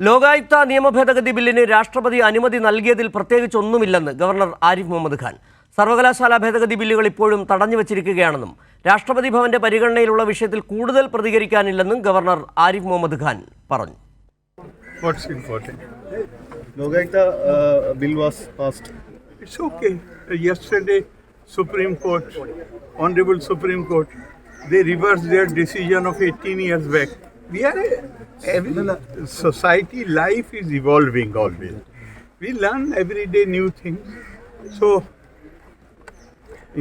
ലോകായുക്ത നിയമ ഭേദഗതി ബില്ലിന് രാഷ്ട്രപതി അനുമതി നൽകിയതിൽ പ്രത്യേകിച്ചൊന്നുമില്ലെന്ന് ഗവർണർ ആരിഫ് മുഹമ്മദ് ഖാൻ. സർവകലാശാല ഭേദഗതി ബില്ലുകൾ ഇപ്പോഴും തടഞ്ഞു വച്ചിരിക്കുകയാണെന്നും രാഷ്ട്രപതി ഭവന്റെ പരിഗണനയിലുള്ള വിഷയത്തിൽ കൂടുതൽ പ്രതികരിക്കാനില്ലെന്നും ഗവർണർ ആരിഫ് മുഹമ്മദ് ഖാൻ പറഞ്ഞു. What's important? Logayukta bill was passed. It's okay. Yesterday, Supreme Court, Honorable Supreme Court, they reversed their decision of 18 years back. We are every society life is evolving always. We learn every day new things. So,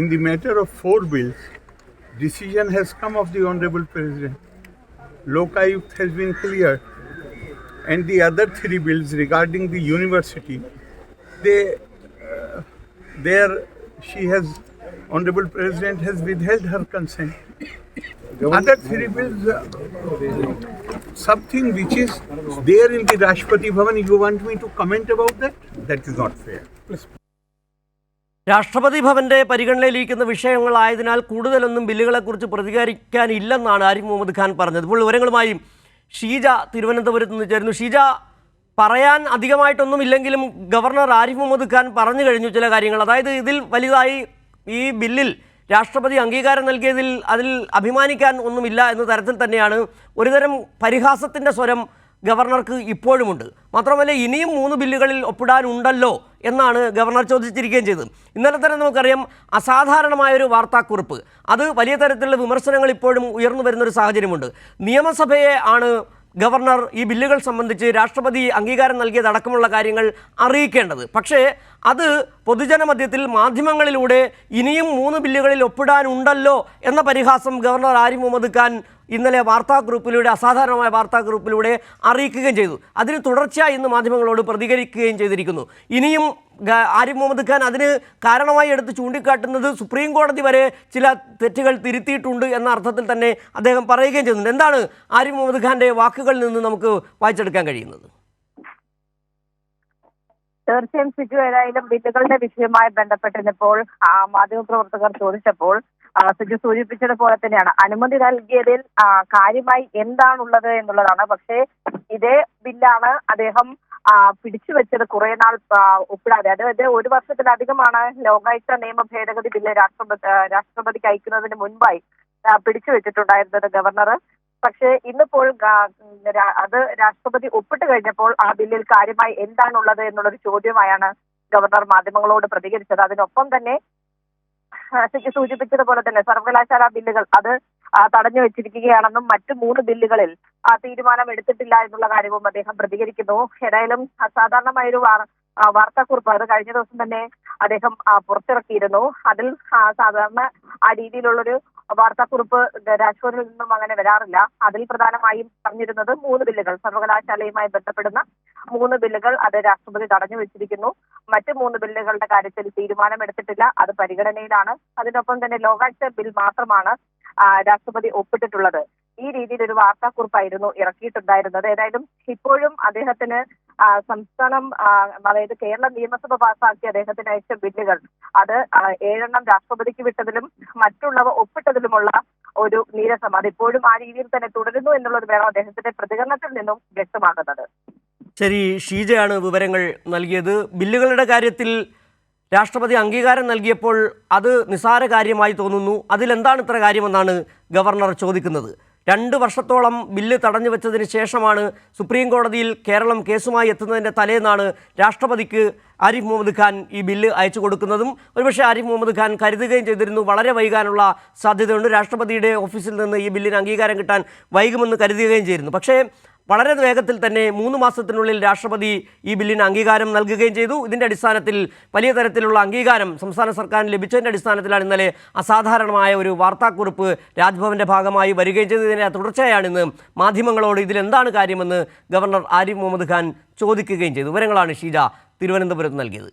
in the matter of 4 bills, decision has come of the Honorable President. Lokayukta has been cleared. And the other 3 bills regarding the university, Honorable President has withheld her consent. Other 3 bills, something which is there in the Rashtrapati Bhavan, you want me to comment about that? That is not fair. രാഷ്ട്രപതി ഭവന്റെ പരിഗണനയിലിരിക്കുന്ന വിഷയങ്ങളായതിനാൽ കൂടുതലൊന്നും ബില്ലുകളെക്കുറിച്ച് പ്രതികരിക്കാനില്ലെന്നാണ് ആരിഫ് മുഹമ്മദ് ഖാൻ പറഞ്ഞത്. ഇപ്പോൾ വിവരങ്ങളുമായി ഷീജ തിരുവനന്തപുരത്ത് നിന്ന് ചേരുന്നു. ഷീജ, പറയാൻ അധികമായിട്ടൊന്നുമില്ലെങ്കിലും governor Arif Muhammad Khan പറഞ്ഞു കഴിഞ്ഞു ചില കാര്യങ്ങൾ. അതായത് ഇതിൽ വലുതായി ഈ ബില്ലിൽ രാഷ്ട്രപതി അംഗീകാരം നൽകിയതിൽ അതിൽ അഭിമാനിക്കാൻ ഒന്നുമില്ല എന്ന തരത്തിൽ തന്നെയാണ് ഒരുതരം പരിഹാസത്തിൻ്റെ സ്വരം ഗവർണർക്ക് ഇപ്പോഴുമുണ്ട്. മാത്രമല്ല, ഇനിയും 3 ബില്ലുകളിൽ ഒപ്പിടാനുണ്ടല്ലോ എന്നാണ് ഗവർണർ ചോദിച്ചിരിക്കുകയും ചെയ്തത്. ഇന്നലെ തന്നെ നമുക്കറിയാം അസാധാരണമായൊരു വാർത്താക്കുറിപ്പ്, അത് വലിയ തരത്തിലുള്ള വിമർശനങ്ങൾ ഇപ്പോഴും ഉയർന്നു വരുന്നൊരു സാഹചര്യമുണ്ട്. നിയമസഭയെ ആണ് ഗവർണർ ഈ ബില്ലുകൾ സംബന്ധിച്ച് രാഷ്ട്രപതി അംഗീകാരം നൽകിയതടക്കമുള്ള കാര്യങ്ങൾ അറിയിക്കേണ്ടത്. പക്ഷേ അത് പൊതുജനമധ്യത്തിൽ മാധ്യമങ്ങളിലൂടെ ഇനിയും 3 ബില്ലുകളിൽ ഒപ്പിടാനുണ്ടല്ലോ എന്ന പരിഹാസം ഗവർണർ ആരിഫ് മുഹമ്മദ് ഖാൻ ഇന്നലെ അസാധാരണമായ വാർത്താക്കുറിപ്പിലൂടെ അറിയിക്കുകയും ചെയ്തു. അതിന് തുടർച്ചയായി ഇന്ന് മാധ്യമങ്ങളോട് പ്രതികരിക്കുകയും ചെയ്തിരിക്കുന്നു. ഇനിയും ആരിഫ് മുഹമ്മദ് ഖാൻ അതിന് കാരണമായി എടുത്ത് ചൂണ്ടിക്കാട്ടുന്നത് സുപ്രീം കോടതി വരെ ചില തെറ്റുകൾ തിരുത്തിയിട്ടുണ്ട് എന്ന അർത്ഥത്തിൽ തന്നെ അദ്ദേഹം പറയുകയും ചെയ്യുന്നുണ്ട്. എന്താണ് ആരിഫ് മുഹമ്മദ് ഖാന്റെ വാക്കുകളിൽ നിന്ന് നമുക്ക് വായിച്ചെടുക്കാൻ കഴിയുന്നത്? തീർച്ചയായും സിജു, ഏതായാലും ബില്ലുകളുടെ വിഷയവുമായി ബന്ധപ്പെട്ടിപ്പോൾ മാധ്യമപ്രവർത്തകർ ചോദിച്ചപ്പോൾ സിജു സൂചിപ്പിച്ചതുപോലെ തന്നെയാണ് അനുമതി നൽകിയതിൽ കാര്യമായി എന്താണുള്ളത് എന്നുള്ളതാണ്. പക്ഷേ ഇതേ ബില്ലാണ് അദ്ദേഹം പിടിച്ചു വെച്ചത് കുറെ നാൾ ഒപ്പിടാതെ. അതായത് 1 വർഷത്തിലധികമാണ് ലോകായുക്ത നിയമ ഭേദഗതി ബില്ല് രാഷ്ട്രപതിക്ക് അയക്കുന്നതിന് മുൻപായി പിടിച്ചു വെച്ചിട്ടുണ്ടായിരുന്നത് ഗവർണർ. പക്ഷേ ഇന്നിപ്പോൾ അത് രാഷ്ട്രപതി ഒപ്പിട്ട് കഴിഞ്ഞപ്പോൾ ആ ബില്ലിൽ കാര്യമായി എന്താണുള്ളത് എന്നുള്ളൊരു ചോദ്യമായാണ് ഗവർണർ മാധ്യമങ്ങളോട് പ്രതികരിച്ചത്. അതിനൊപ്പം തന്നെ സൂചിപ്പിച്ചതുപോലെ തന്നെ സർവകലാശാല ബില്ലുകൾ അത് തടഞ്ഞു വെച്ചിരിക്കുകയാണെന്നും മറ്റു 3 ബില്ലുകളിൽ തീരുമാനം എടുത്തിട്ടില്ല എന്നുള്ള കാര്യവും അദ്ദേഹം പ്രതികരിക്കുന്നു. ഏതായാലും അസാധാരണമായൊരു വാർത്താക്കുറിപ്പ് അത് കഴിഞ്ഞ ദിവസം തന്നെ അദ്ദേഹം പുറത്തിറക്കിയിരുന്നു. അതിൽ സാധാരണ ആ രീതിയിലുള്ളൊരു വാർത്താക്കുറിപ്പ് രാജ്ഭവനിൽ നിന്നും അങ്ങനെ വരാറില്ല. അതിൽ പ്രധാനമായും പറഞ്ഞിരുന്നത് 3 ബില്ലുകൾ, സർവകലാശാലയുമായി ബന്ധപ്പെടുന്ന 3 ബില്ലുകൾ അത് രാഷ്ട്രപതി തടഞ്ഞു വെച്ചിരിക്കുന്നു. മറ്റ് 3 ബില്ലുകളുടെ കാര്യത്തിൽ തീരുമാനമെടുത്തിട്ടില്ല, അത് പരിഗണനയിലാണ്. അതിനൊപ്പം തന്നെ ലോകായുക്ത ബിൽ മാത്രമാണ് രാഷ്ട്രപതി ഒപ്പിട്ടിട്ടുള്ളത്. ഈ രീതിയിൽ ഒരു വാർത്താക്കുറിപ്പായിരുന്നു ഇറക്കിയിട്ടുണ്ടായിരുന്നത്. ഏതായാലും ഇപ്പോഴും അദ്ദേഹത്തിന് സംസ്ഥാനം, അതായത് കേരള നിയമസഭ പാസാക്കി അദ്ദേഹത്തിന് അയച്ച ബില്ലുകൾ അത് 7 രാഷ്ട്രപതിക്ക് വിട്ടതിലും മറ്റുള്ളവ ഒപ്പിട്ടതിലുമുള്ള ഒരു നീരസം അതിപ്പോഴും ആ രീതിയിൽ തന്നെ തുടരുന്നു എന്നുള്ളത് വേണം അദ്ദേഹത്തിന്റെ പ്രതികരണത്തിൽ നിന്നും വ്യക്തമാകുന്നത്. ശരി, ഷീജയാണ് വിവരങ്ങൾ നൽകിയത്. ബില്ലുകളുടെ കാര്യത്തിൽ രാഷ്ട്രപതി അംഗീകാരം നൽകിയപ്പോൾ അത് നിസ്സാര കാര്യമായി തോന്നുന്നു. അതിലെന്താണ് ഇത്ര കാര്യമെന്നാണ് ഗവർണർ ചോദിക്കുന്നത്. 2 വർഷത്തോളം ബില്ല് തടഞ്ഞു വെച്ചതിന് ശേഷമാണ് സുപ്രീം കോടതിയിൽ കേരളം കേസുമായി എത്തുന്നതിൻ്റെ തലേന്നാണ് രാഷ്ട്രപതിക്ക് ആരിഫ് മുഹമ്മദ് ഖാൻ ഈ ബില്ല് അയച്ചു കൊടുക്കുന്നതും. ഒരുപക്ഷെ ആരിഫ് മുഹമ്മദ് ഖാൻ കരുതുകയും ചെയ്തിരുന്നു വളരെ വൈകാനുള്ള സാധ്യതയുണ്ട്, രാഷ്ട്രപതിയുടെ ഓഫീസിൽ നിന്ന് ഈ ബില്ലിന് അംഗീകാരം കിട്ടാൻ വൈകുമെന്ന് കരുതുകയും ചെയ്തിരുന്നു. പക്ഷേ വളരെ വേഗത്തിൽ തന്നെ 3 മാസത്തിനുള്ളിൽ രാഷ്ട്രപതി ഈ ബില്ലിന് അംഗീകാരം നൽകുകയും ചെയ്തു. ഇതിൻ്റെ അടിസ്ഥാനത്തിൽ വലിയ തരത്തിലുള്ള അംഗീകാരം സംസ്ഥാന സർക്കാരിന് ലഭിച്ചതിൻ്റെ അടിസ്ഥാനത്തിലാണ് ഇന്നലെ അസാധാരണമായ ഒരു വാർത്താക്കുറിപ്പ് രാജ്ഭവൻ്റെ ഭാഗമായി വരികയും ചെയ്തതിൻ്റെ തുടർച്ചയായാണ് ഇന്ന് മാധ്യമങ്ങളോട് ഇതിലെന്താണ് കാര്യമെന്ന് ഗവർണർ ആരിഫ് മുഹമ്മദ് ഖാൻ ചോദിക്കുകയും ചെയ്തു. വിവരങ്ങളാണ് ഷീജ തിരുവനന്തപുരത്ത് നൽകിയത്.